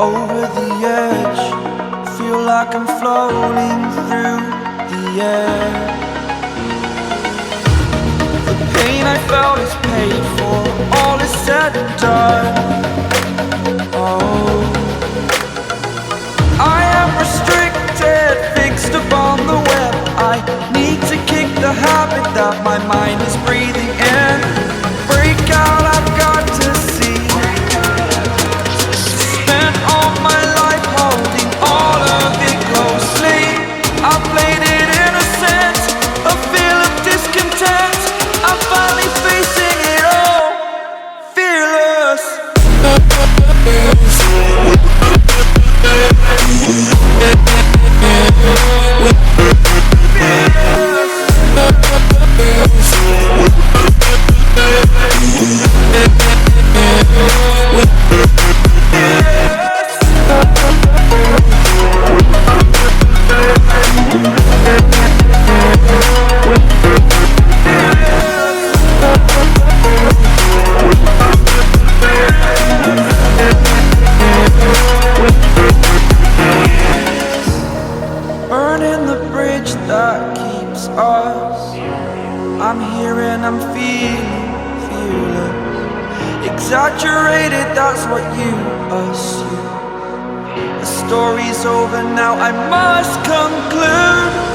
Over the edge, feel like I'm floating through the air. The pain I felt is paid for, all is said and done. Oh, I am restricted, fixed upon the web. I need to kick the habit that my mind is breathing in. Break out, I've got to see. Spent all my life holding all of it closely. I played it innocent, a feel of discontent. I'm finally facing it all, fearless. Burning the bridge that keeps us. I'm here and I'm feeling fearless. Exaggerated, that's what you assume. The story's over now, I must conclude.